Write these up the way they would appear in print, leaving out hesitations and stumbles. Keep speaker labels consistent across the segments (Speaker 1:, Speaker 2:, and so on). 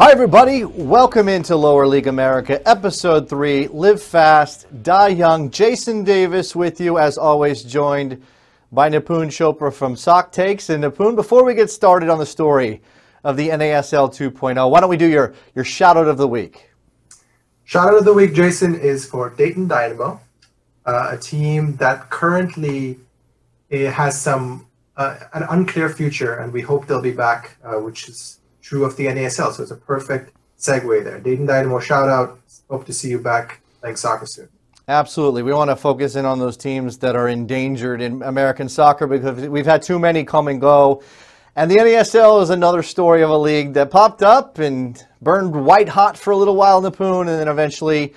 Speaker 1: Hi everybody, welcome into Lower League America, Episode 3, Live Fast, Die Young. Jason Davis with you, as always, joined by Nipun Chopra from Sock Takes. And Nipun, before we get started on the story of the NASL 2.0, why don't we do your shout-out of the week?
Speaker 2: Shout-out of the week, Jason, is for Dayton Dynamo, a team that currently has an unclear future, and we hope they'll be back, which is true of the NASL, so it's a perfect segue there. Dayton Dynamo, shout out. Hope to see you back playing soccer soon.
Speaker 1: Absolutely. We want to focus in on those teams that are endangered in American soccer because we've had too many come and go. And the NASL is another story of a league that popped up and burned white hot for a little while in the poon, and then eventually,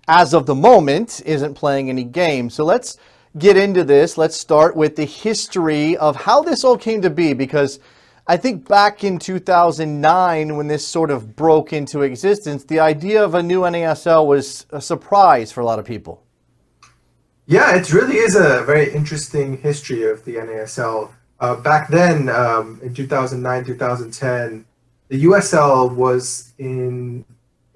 Speaker 1: as of the moment, isn't playing any games. So let's get into this. Let's start with the history of how this all came to be, because I think back in 2009, when this sort of broke into existence, the idea of a new NASL was a surprise for a lot of people.
Speaker 2: Yeah, it really is a very interesting history of the NASL. Back then, in 2009, 2010, the USL was in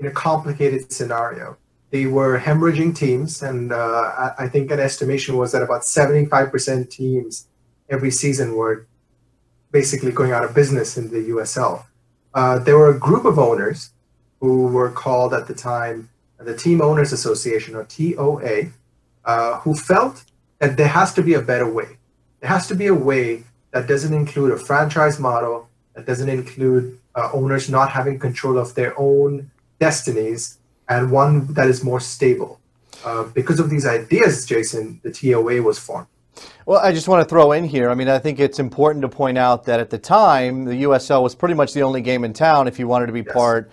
Speaker 2: a complicated scenario. They were hemorrhaging teams, and I think an estimation was that about 75% teams every season were basically going out of business in the USL. There were a group of owners who were called at the time the Team Owners Association, or TOA, who felt that there has to be a better way. There has to be a way that doesn't include a franchise model, that doesn't include owners not having control of their own destinies, and one that is more stable. Because of these ideas, Jason, the TOA was formed.
Speaker 1: Well, I just want to throw in here, I think it's important to point out that at the time, the USL was pretty much the only game in town if you wanted to be part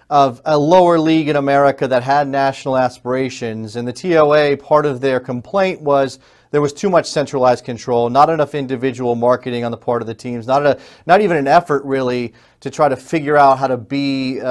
Speaker 1: of a lower league in America that had national aspirations. And the TOA, part of their complaint was there was too much centralized control, not enough individual marketing on the part of the teams, not even an effort really to try to figure out how to be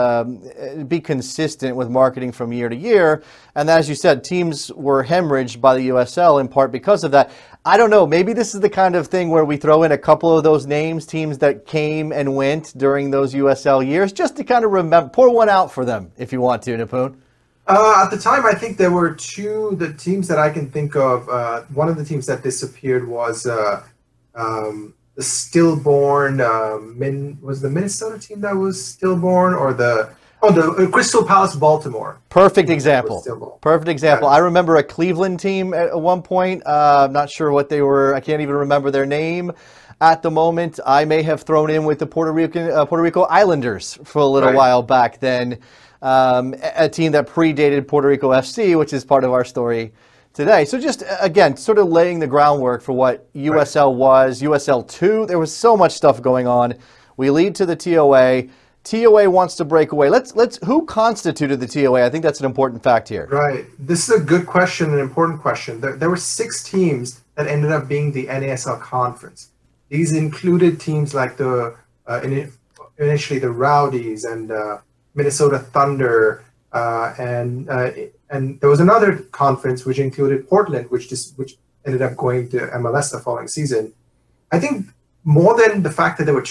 Speaker 1: consistent with marketing from year to year. And as you said, teams were hemorrhaged by the USL in part because of that. I don't know, maybe this is the kind of thing where we throw in a couple of those names, teams that came and went during those USL years, just to kind of remember, pour one out for them if you want to, Nipun.
Speaker 2: At the time, I think there were the teams that I can think of. One of the teams that disappeared was the stillborn, was the Minnesota team that was stillborn, or the Crystal Palace Baltimore.
Speaker 1: Perfect example. Perfect example. Yeah. I remember a Cleveland team at one point. I'm not sure what they were. I can't even remember their name at the moment. I may have thrown in with the Puerto Rico Islanders for a little while back then. A team that predated Puerto Rico FC, which is part of our story today. So just, again, sort of laying the groundwork for what USL was, USL 2. There was so much stuff going on. We lead to the TOA. TOA wants to break away. Who constituted the TOA? I think that's an important fact here.
Speaker 2: Right. This is a good question, an important question. There were 6 teams that ended up being the NASL conference. These included teams like initially the Rowdies and Minnesota Thunder, and there was another conference which included Portland, which ended up going to MLS the following season. I think more than the fact that there were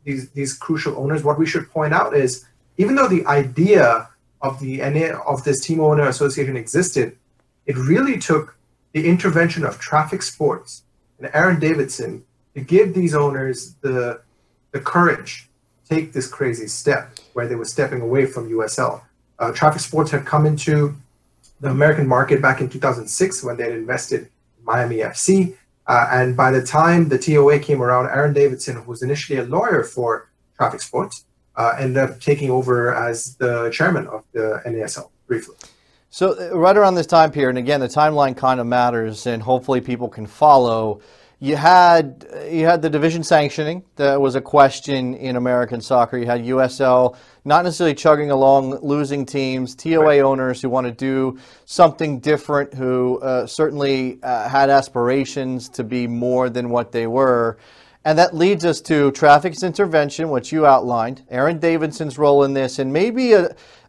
Speaker 2: these crucial owners, what we should point out is, even though the idea of this team owner association existed, it really took the intervention of Traffic Sports and Aaron Davidson to give these owners the courage to take this crazy step where they were stepping away from USL. Traffic Sports had come into the American market back in 2006 when they had invested in Miami FC. And by the time the TOA came around, Aaron Davidson, who was initially a lawyer for Traffic Sports, ended up taking over as the chairman of the NASL briefly.
Speaker 1: So right around this time period, and again, the timeline kind of matters, and hopefully people can follow. You had the division sanctioning. That was a question in American soccer. You had USL not necessarily chugging along, losing teams, TOA owners who want to do something different, who certainly had aspirations to be more than what they were. And that leads us to Traffic's intervention, which you outlined, Aaron Davidson's role in this, and maybe an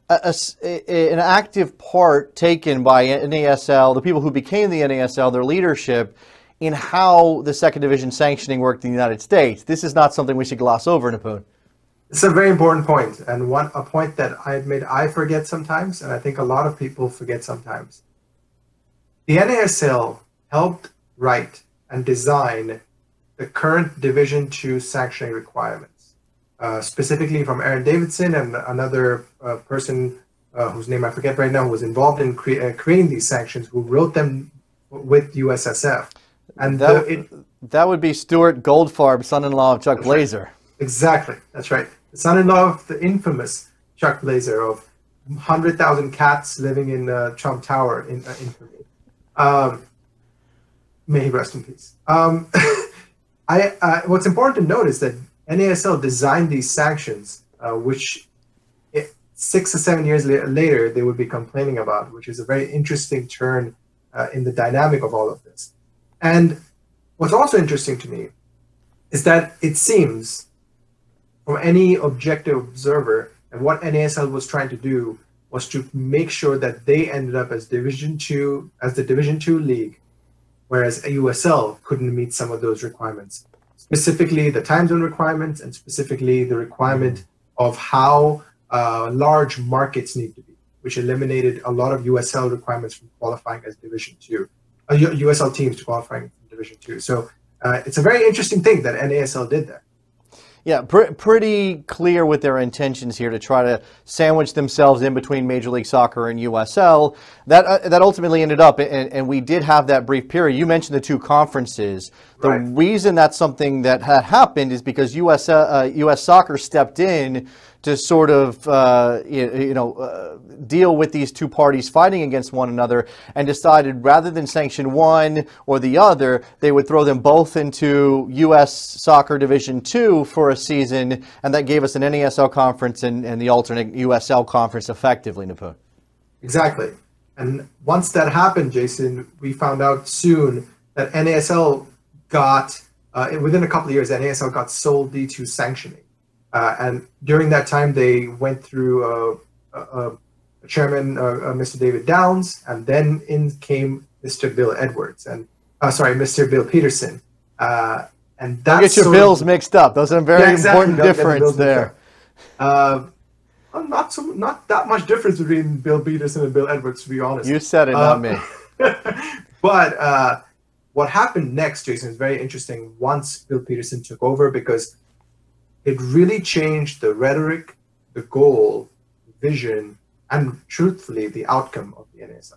Speaker 1: active part taken by NASL, the people who became the NASL, their leadership, in how the second division sanctioning worked in the United States. This is not something we should gloss over, Nipun.
Speaker 2: It's a very important point, and a point that I admit I forget sometimes, and I think a lot of people forget sometimes. The NASL helped write and design the current Division II sanctioning requirements, specifically from Aaron Davidson and another person whose name I forget right now, who was involved in creating these sanctions, who wrote them with USSF. And
Speaker 1: that would be Stuart Goldfarb, son-in-law of Chuck Blazer.
Speaker 2: Exactly, that's right. The son-in-law of the infamous Chuck Blazer of 100,000 cats living in Trump Tower in infamy. May he rest in peace. What's important to note is that NASL designed these sanctions, which 6 or 7 years later they would be complaining about, which is a very interesting turn in the dynamic of all of this. And what's also interesting to me is that it seems, from any objective observer, that what NASL was trying to do was to make sure that they ended up as the Division II league, whereas USL couldn't meet some of those requirements, specifically the time zone requirements and specifically the requirement of how large markets need to be, which eliminated a lot of USL requirements from qualifying as Division II, USL teams to qualifying from Division II. So it's a very interesting thing that NASL did there.
Speaker 1: Yeah, pretty clear with their intentions here to try to sandwich themselves in between Major League Soccer and USL. That ultimately ended up, and we did have that brief period. You mentioned the two conferences. The reason that's something that had happened is because US Soccer stepped in to sort of deal with these two parties fighting against one another, and decided rather than sanction one or the other, they would throw them both into US Soccer Division II for a season, and that gave us an NASL conference and the alternate USL conference effectively, Nipun.
Speaker 2: Exactly. And once that happened, Jason, we found out soon that NASL got, within a couple of years, NASL got sole D2 sanctioning. And during that time, they went through chairman, Mr. David Downs, and then in came Mr. Bill Edwards, and Mr. Bill Peterson. And that's
Speaker 1: get your bills mixed up. Those are a very important difference there.
Speaker 2: Not that much difference between Bill Peterson and Bill Edwards, to be honest.
Speaker 1: You said it, not me.
Speaker 2: But what happened next, Jason, is very interesting once Bill Peterson took over, because it really changed the rhetoric, the goal, the vision, and truthfully, the outcome of the NASL.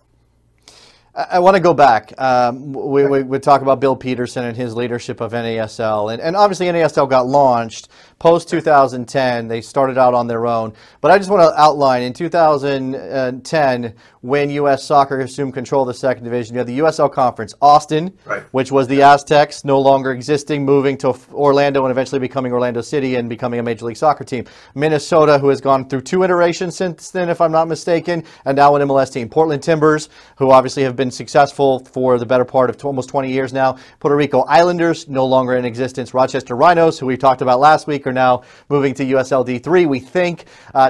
Speaker 1: I want to go back. We talk about Bill Peterson and his leadership of NASL. And obviously NASL got launched post-2010. They started out on their own. But I just want to outline, in 2010, when U.S. Soccer assumed control of the second division, you had the USL Conference, Austin, which was the Aztecs, no longer existing, moving to Orlando and eventually becoming Orlando City and becoming a Major League Soccer team. Minnesota, who has gone through 2 iterations since then, if I'm not mistaken, and now an MLS team. Portland Timbers, who obviously have been successful for the better part of almost 20 years now. Puerto Rico Islanders, no longer in existence. Rochester Rhinos, who we talked about last week, are now moving to USL D3, we think.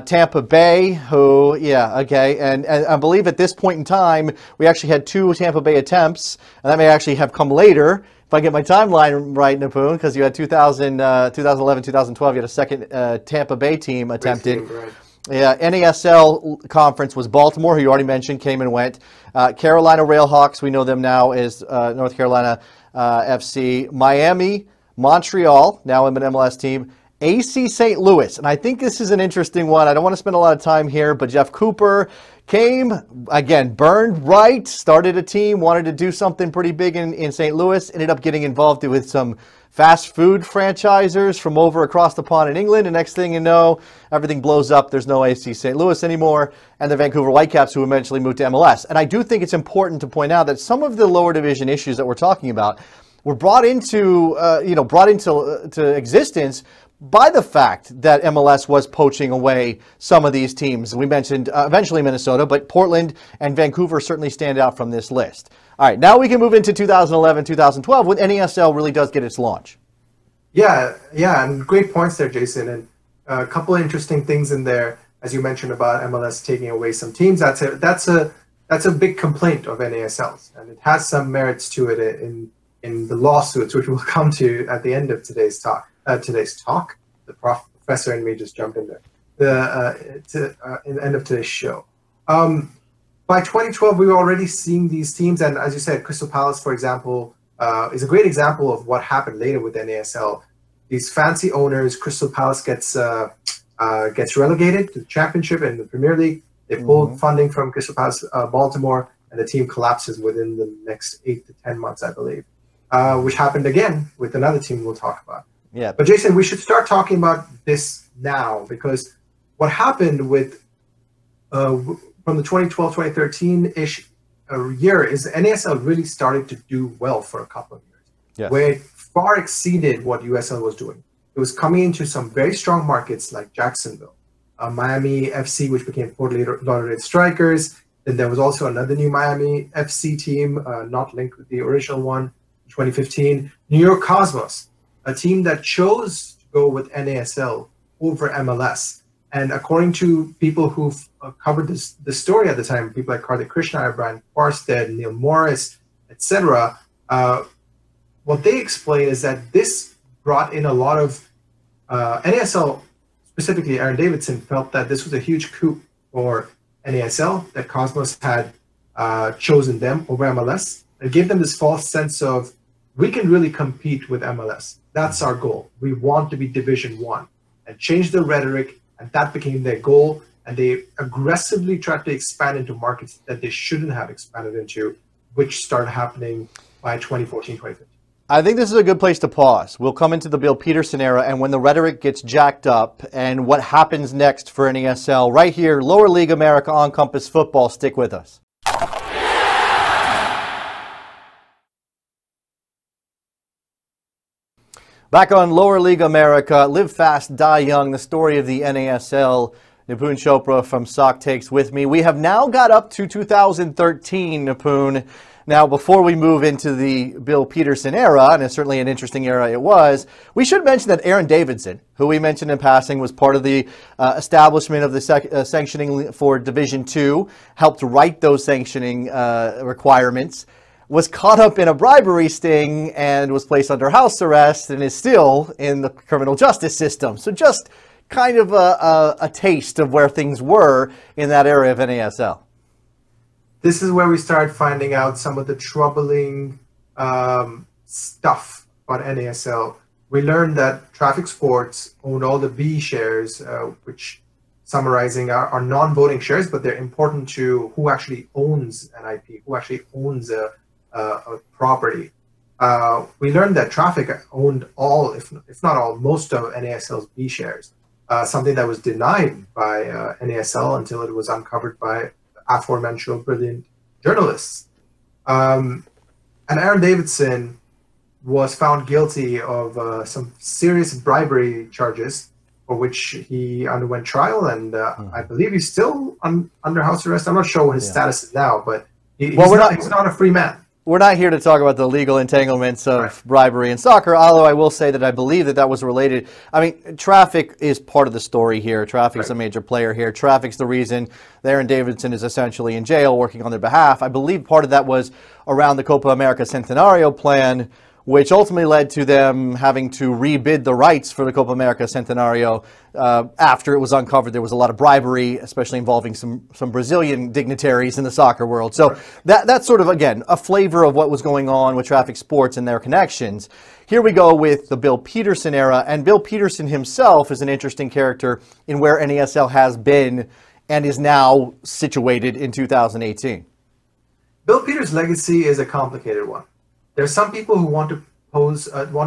Speaker 1: Tampa Bay, who, and I believe at this point in time, we actually had 2 Tampa Bay attempts, and that may actually have come later, if I get my timeline right, Nipun, because you had 2011, 2012, you had a second Tampa Bay team attempted. Yeah, NASL conference was Baltimore, who you already mentioned, came and went. Carolina Railhawks, we know them now as North Carolina FC. Miami, Montreal, now an MLS team. AC St. Louis, and I think this is an interesting one. I don't want to spend a lot of time here, but Jeff Cooper came, again, burned right, started a team, wanted to do something pretty big in St. Louis, ended up getting involved with some fast food franchisers from over across the pond in England, and next thing you know, everything blows up. There's no AC St. Louis anymore, and the Vancouver Whitecaps, who eventually moved to MLS. And I do think it's important to point out that some of the lower division issues that we're talking about were brought into existence by the fact that MLS was poaching away some of these teams. We mentioned eventually Minnesota, but Portland and Vancouver certainly stand out from this list. All right, now we can move into 2011, 2012 when NASL really does get its launch.
Speaker 2: Yeah, and great points there, Jason. And a couple of interesting things in there, as you mentioned about MLS taking away some teams. That's a big complaint of NASL's, and it has some merits to it in the lawsuits, which we'll come to at the end of today's talk. The professor in me just jumped in there. In the end of today's show. By 2012, we were already seeing these teams, and as you said, Crystal Palace, for example, is a great example of what happened later with NASL. These fancy owners, Crystal Palace gets relegated to the Championship and the Premier League. They pulled funding from Crystal Palace, Baltimore, and the team collapses within the next 8 to 10 months, I believe, which happened again with another team we'll talk about.
Speaker 1: Yeah.
Speaker 2: But Jason, we should start talking about this now, because what happened with from the 2012-2013-ish year is NASL really started to do well for a couple of years, where it far exceeded what USL was doing. It was coming into some very strong markets like Jacksonville, Miami FC, which became Port Lauderdale Strikers. Then there was also another new Miami FC team, not linked with the original one, in 2015. New York Cosmos, a team that chose to go with NASL over MLS. And according to people who've covered the story at the time, people like Karthik Krishna, Brian Quarstead, Neil Morris, etc., what they explain is that this brought in a lot of NASL, specifically Aaron Davidson, felt that this was a huge coup for NASL, that Cosmos had chosen them over MLS. It gave them this false sense of, we can really compete with MLS. That's our goal. We want to be Division 1, and change the rhetoric. And that became their goal, and they aggressively tried to expand into markets that they shouldn't have expanded into, which started happening by 2014, 2015.
Speaker 1: I think this is a good place to pause. We'll come into the Bill Peterson era, and when the rhetoric gets jacked up and what happens next for NASL right here, Lower League America on Compass Football. Stick with us. Back on Lower League America, Live Fast, Die Young, the story of the NASL. Nipun Chopra from Sock Takes with me. We have now got up to 2013, Nipun. Now, before we move into the Bill Peterson era, and it's certainly an interesting era it was, we should mention that Aaron Davidson, who we mentioned in passing, was part of the establishment of the sanctioning for Division II, helped write those sanctioning requirements, was caught up in a bribery sting and was placed under house arrest and is still in the criminal justice system. So just kind of a taste of where things were in that area of NASL.
Speaker 2: This is where we start finding out some of the troubling stuff about NASL. We learned that Traffic Sports owned all the B shares, which summarizing are non-voting shares, but they're important to who actually owns an IP, who actually owns a property. We learned that Traffic owned all, if not all, most of NASL's B shares, something that was denied by NASL until it was uncovered by aforementioned brilliant journalists. And Aaron Davidson was found guilty of some serious bribery charges, for which he underwent trial, and I believe he's still under house arrest. I'm not sure what his status is now, but he's not a free man.
Speaker 1: We're not here to talk about the legal entanglements of bribery in soccer, although I will say that I believe that was related. I mean, Traffic is part of the story here. Traffic's a major player here. Traffic's the reason that Aaron Davidson is essentially in jail working on their behalf. I believe part of that was around the Copa America Centenario plan, which ultimately led to them having to rebid the rights for the Copa America Centenario after it was uncovered. There was a lot of bribery, especially involving some Brazilian dignitaries in the soccer world. So that's sort of, again, a flavor of what was going on with Traffic Sports and their connections. Here we go with the Bill Peterson era, and Bill Peterson himself is an interesting character in where NASL has been and is now situated in 2018.
Speaker 2: Bill Peterson's legacy is a complicated one. There are some people who want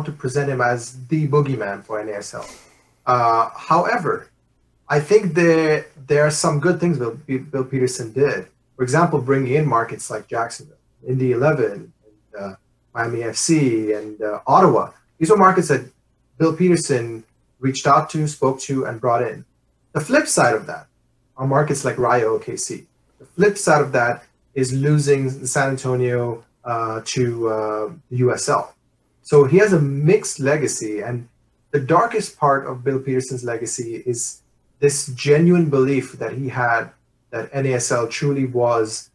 Speaker 2: to present him as the boogeyman for NASL. However, I think there are some good things Bill Peterson did. For example, bringing in markets like Jacksonville, Indy 11, and, Miami FC, and Ottawa. These were markets that Bill Peterson reached out to, spoke to, and brought in. The flip side of that are markets like Rayo OKC. The flip side of that is losing San Antonio to the USL. So he has a mixed legacy, and the darkest part of Bill Peterson's legacy is this genuine belief that he had that NASL truly was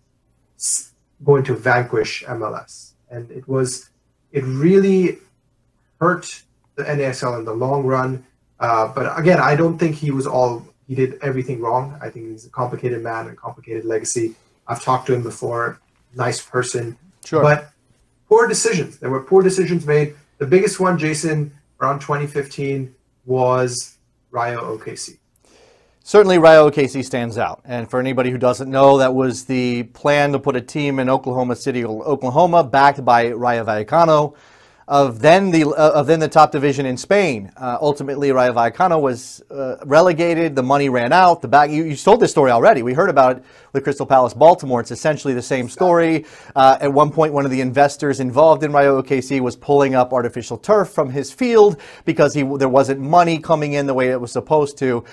Speaker 2: going to vanquish MLS. And it really hurt the NASL in the long run. But again, I don't think he did everything wrong. I think he's a complicated man and a complicated legacy. I've talked to him before, nice person.
Speaker 1: Sure.
Speaker 2: But poor decisions. There were poor decisions made. The biggest one, Jason, around 2015 was Rayo OKC.
Speaker 1: Certainly, Rayo OKC stands out. And for anybody who doesn't know, that was the plan to put a team in Oklahoma City, Oklahoma, backed by Rayo Vallecano, of then the top division in Spain. Ultimately, Rayo Vallecano was relegated. The money ran out. You told this story already. We heard about it with Crystal Palace Baltimore. It's essentially the same story. At one point, one of the investors involved in Rayo OKC was pulling up artificial turf from his field because there wasn't money coming in the way it was supposed to.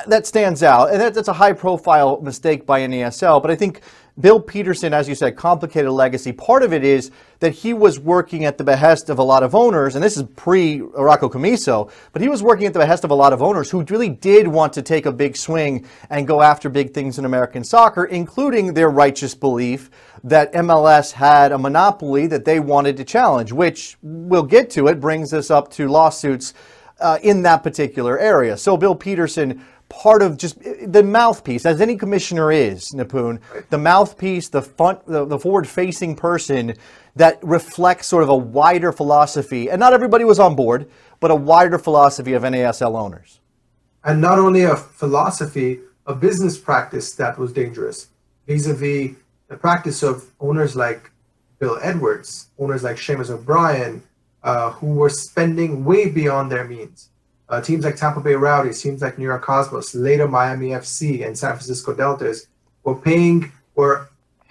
Speaker 1: That stands out. And that's a high-profile mistake by NASL. But I think Bill Peterson, as you said, complicated legacy. Part of it is that he was working at the behest of a lot of owners, and this is pre-Rocco Commisso, but he was working at the behest of a lot of owners who really did want to take a big swing and go after big things in American soccer, including their righteous belief that MLS had a monopoly that they wanted to challenge, which we'll get to. It brings us up to lawsuits in that particular area. So Bill Peterson, part of just the mouthpiece, as any commissioner is, Nipun, the mouthpiece, the forward-facing person that reflects sort of a wider philosophy, and not everybody was on board, but a wider philosophy of NASL owners.
Speaker 2: And not only a philosophy, a business practice that was dangerous, vis-a-vis the practice of owners like Bill Edwards, owners like Seamus O'Brien, who were spending way beyond their means. Teams like Tampa Bay Rowdies, teams like New York Cosmos, later Miami FC and San Francisco Deltas were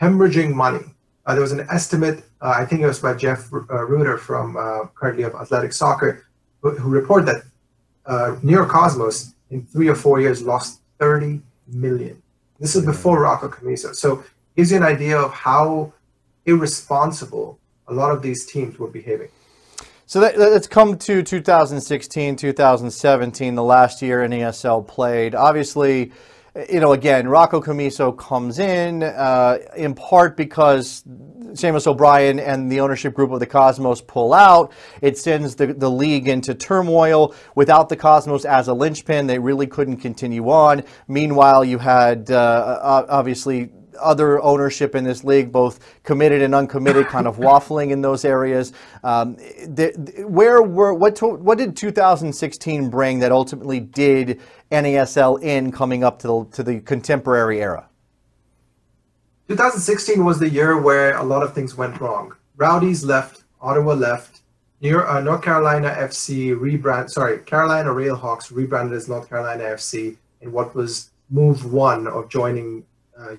Speaker 2: hemorrhaging money. There was an estimate, I think it was by Jeff Reuter from currently of Athletic Soccer, who reported that New York Cosmos in 3 or 4 years lost $30 million. This is before Rocco Commisso. So it gives you an idea of how irresponsible a lot of these teams were behaving.
Speaker 1: So let's come to 2016, 2017, the last year NASL played. Obviously, again, Rocco Commisso comes in part because Seamus O'Brien and the ownership group of the Cosmos pull out. It sends the league into turmoil. Without the Cosmos as a linchpin, they really couldn't continue on. Meanwhile, you had obviously other ownership in this league, both committed and uncommitted, kind of waffling in those areas. What did 2016 bring that ultimately did NASL in coming up to the contemporary era?
Speaker 2: 2016 was the year where a lot of things went wrong. Rowdies left, Ottawa left, North Carolina FC Carolina Railhawks rebranded as North Carolina FC in what was move one of joining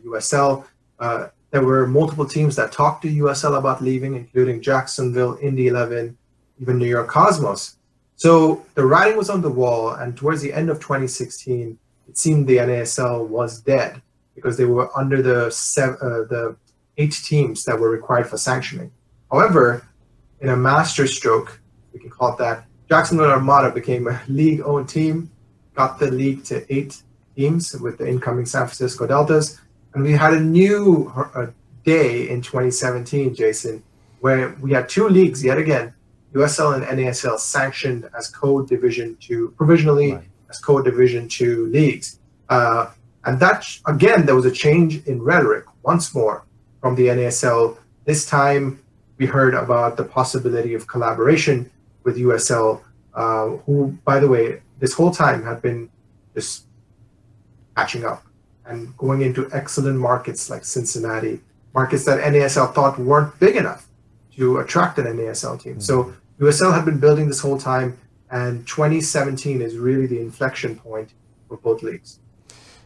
Speaker 2: USL. There were multiple teams that talked to USL about leaving, including Jacksonville, Indy 11, even New York Cosmos. So the writing was on the wall, and towards the end of 2016, it seemed the NASL was dead because they were under the 8 teams that were required for sanctioning. However, in a master stroke, we can call it that, Jacksonville Armada became a league-owned team, got the league to 8 teams with the incoming San Francisco Deltas. And we had a new day in 2017, Jason, where we had 2 leagues yet again, USL and NASL sanctioned as co-division 2, provisionally as co-division 2 leagues. And that, again, there was a change in rhetoric once more from the NASL. This time we heard about the possibility of collaboration with USL, who, by the way, this whole time had been just catching up and going into excellent markets like Cincinnati, markets that NASL thought weren't big enough to attract an NASL team. So USL had been building this whole time, and 2017 is really the inflection point for both leagues.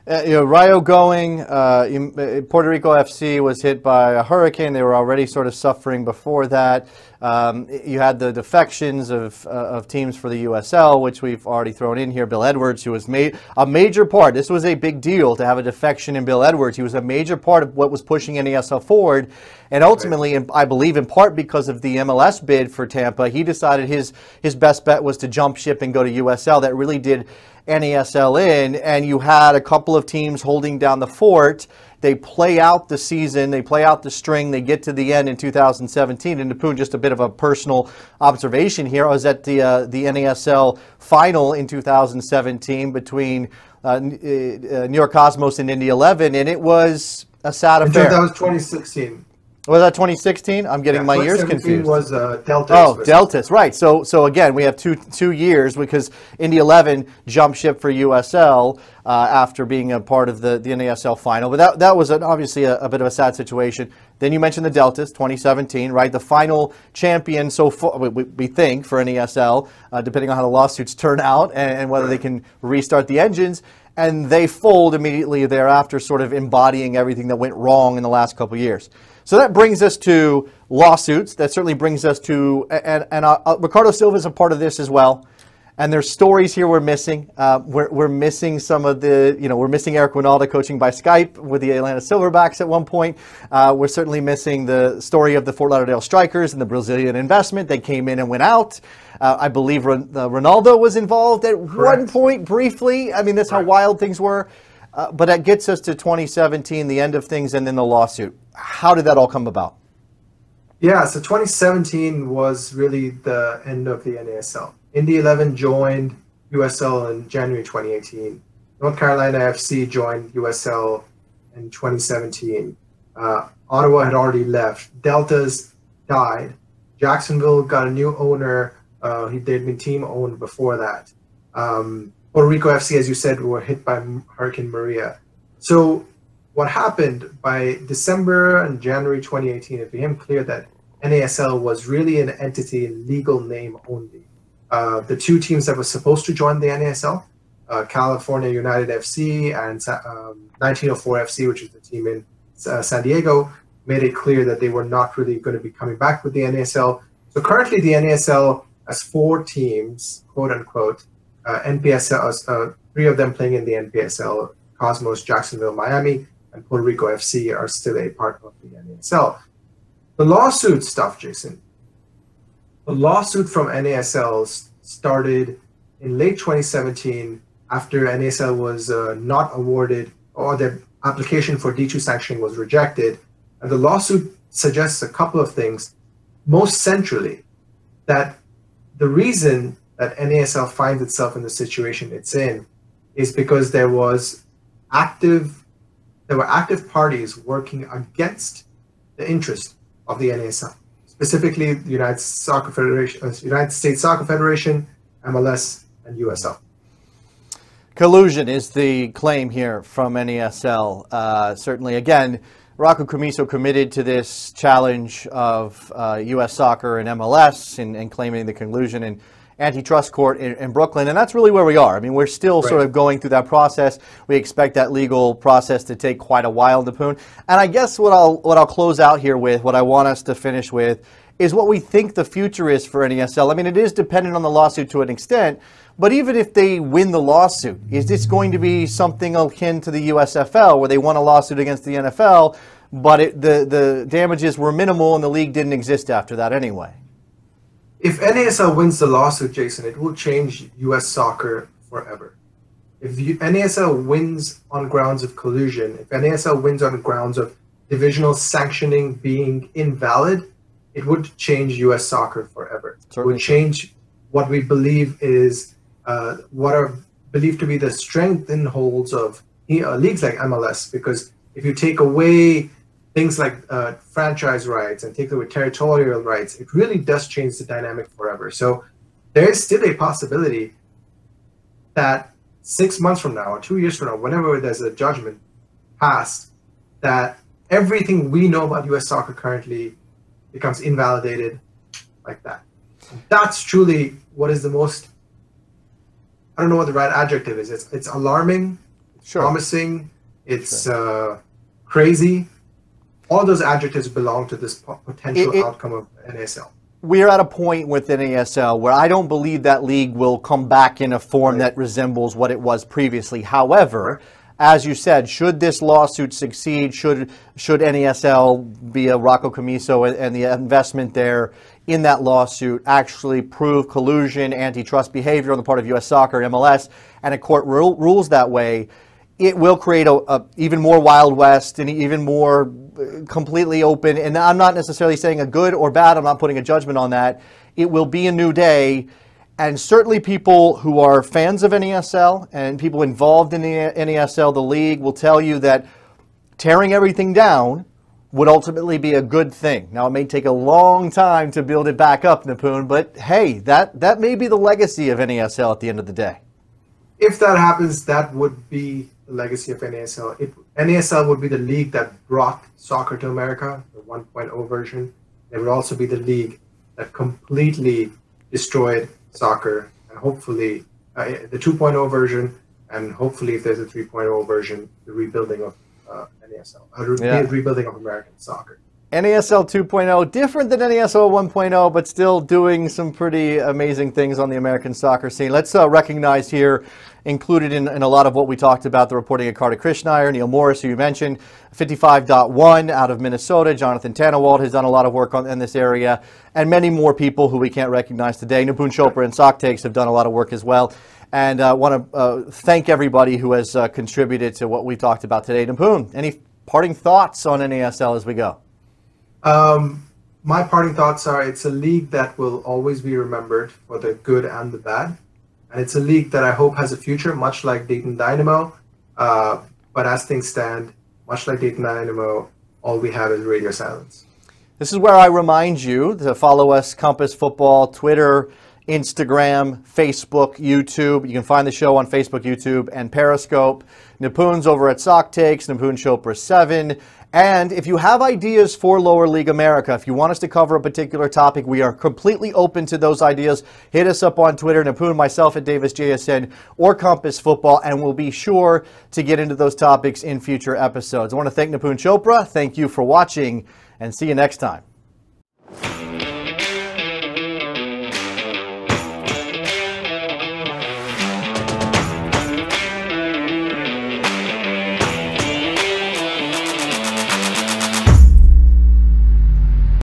Speaker 1: Rayo going, Puerto Rico FC was hit by a hurricane. They were already sort of suffering before that. You had the defections of teams for the USL, which we've already thrown in here. Bill Edwards, who was a major part. This was a big deal to have a defection in Bill Edwards. He was a major part of what was pushing NASL forward. And ultimately, I believe in part because of the MLS bid for Tampa, he decided his best bet was to jump ship and go to USL. That really did NASL in, and you had a couple of teams holding down the fort. They play out the season, they play out the string, they get to the end in 2017. And Nipun, just a bit of a personal observation here. I was at the NASL final in 2017 between New York Cosmos and Indy 11, and it was a sad affair.
Speaker 2: That was 2016.
Speaker 1: Was that 2016? I'm getting my years confused.
Speaker 2: Was Deltas.
Speaker 1: Oh, Deltas, right. So again, we have two years because Indy 11 jumped ship for USL after being a part of the NASL final. But that was obviously a bit of a sad situation. Then you mentioned the Deltas, 2017, right? The final champion so far, we think, for NASL, depending on how the lawsuits turn out and whether they can restart the engines. And they fold immediately thereafter, sort of embodying everything that went wrong in the last couple of years. So that brings us to lawsuits. That certainly brings us to, and Ricardo Silva is a part of this as well. And there's stories here we're missing. We're missing some of the, we're missing Eric Winalda coaching by Skype with the Atlanta Silverbacks at one point. We're certainly missing the story of the Fort Lauderdale Strikers and the Brazilian investment. They came in and went out. I believe Ronaldo was involved at one point briefly. I mean, that's how wild things were. But that gets us to 2017, the end of things, and then the lawsuit. How did that all come about?
Speaker 2: Yeah, so 2017 was really the end of the NASL. Indy 11 joined USL in January 2018. North Carolina FC joined USL in 2017. Ottawa had already left. Deltas died. Jacksonville got a new owner. They'd been team owned before that. Puerto Rico FC, as you said, were hit by Hurricane Maria. So what happened by December and January 2018, it became clear that NASL was really an entity in legal name only. The two teams that were supposed to join the NASL, California United FC and 1904 FC, which is the team in San Diego, made it clear that they were not really going to be coming back with the NASL. So currently the NASL has 4 teams, quote unquote, NPSL, 3 of them playing in the NPSL, Cosmos, Jacksonville, Miami, and Puerto Rico FC are still a part of the NASL. The lawsuit stuff, Jason. The lawsuit from NASL started in late 2017 after NASL was not awarded, or the application for D2 sanctioning was rejected. And the lawsuit suggests a couple of things. Most centrally, that the reason that NASL finds itself in the situation it's in is because there were active parties working against the interest of the NASL, specifically the United States Soccer Federation, MLS, and USL.
Speaker 1: Collusion is the claim here from NASL. Certainly, again, Rocco Commisso committed to this challenge of U.S. soccer and MLS and claiming the collusion in antitrust court in Brooklyn, and that's really where we are. I mean, we're still sort of going through that process. We expect that legal process to take quite a while, Nipun. And I guess what I'll close out here with, what I want us to finish with, is what we think the future is for NASL. I mean, it is dependent on the lawsuit to an extent, but even if they win the lawsuit, is this going to be something akin to the USFL, where they won a lawsuit against the NFL, but the damages were minimal and the league didn't exist after that anyway?
Speaker 2: If NASL wins the lawsuit, Jason, it will change U.S. soccer forever. If NASL wins on grounds of collusion, if NASL wins on grounds of divisional sanctioning being invalid, it would change U.S. soccer forever. Certainly. It would change what we believe is, what are believed to be the strength and holds of leagues like MLS, because if you take away things like franchise rights and take away territorial rights, it really does change the dynamic forever. So there is still a possibility that 6 months from now or 2 years from now, whenever there's a judgment passed, that everything we know about U.S. soccer currently becomes invalidated like that. That's truly what is the most, I don't know what the right adjective is. It's alarming, it's promising, it's crazy. All those adjectives belong to this potential outcome of NASL.
Speaker 1: We're at a point with NASL where I don't believe that league will come back in a form that resembles what it was previously. However, as you said, should this lawsuit succeed, should NASL be a Rocco Commisso and the investment there in that lawsuit actually prove collusion, antitrust behavior on the part of U.S. Soccer and MLS, and a court rules that way, it will create a even more Wild West and even more completely open. And I'm not necessarily saying a good or bad. I'm not putting a judgment on that. It will be a new day. And certainly people who are fans of NASL and people involved in the NASL, the league, will tell you that tearing everything down would ultimately be a good thing. Now, it may take a long time to build it back up, Nipun, but hey, that may be the legacy of NASL at the end of the day.
Speaker 2: If that happens, that would be the legacy of NASL. NASL would be the league that brought soccer to America, the 1.0 version. It would also be the league that completely destroyed soccer, and hopefully the 2.0 version, and hopefully if there's a 3.0 version, the rebuilding of NASL, rebuilding of American soccer.
Speaker 1: NASL 2.0, different than NASL 1.0, but still doing some pretty amazing things on the American soccer scene. Let's recognize here, included in a lot of what we talked about, the reporting of Carter Krishnaiyer, Neil Morris, who you mentioned, 55.1 out of Minnesota, Jonathan Tannewald has done a lot of work in this area, and many more people who we can't recognize today. Nipun Chopra and Sock Takes have done a lot of work as well. And I want to thank everybody who has contributed to what we talked about today. Nipun, any parting thoughts on NASL as we go?
Speaker 2: My parting thoughts are it's a league that will always be remembered for the good and the bad. And it's a league that I hope has a future, much like Dayton Dynamo. But as things stand, much like Dayton Dynamo, all we have is radio silence.
Speaker 1: This is where I remind you to follow us, Compass Football, Twitter, Instagram, Facebook, YouTube. You can find the show on Facebook, YouTube, and Periscope. Nipun's over at Sock Takes, Nipun Chopra 7. And if you have ideas for Lower League America, if you want us to cover a particular topic, we are completely open to those ideas. Hit us up on Twitter, Nipun, myself at Davis JSN, or Compass Football, and we'll be sure to get into those topics in future episodes. I want to thank Nipun Chopra. Thank you for watching, and see you next time.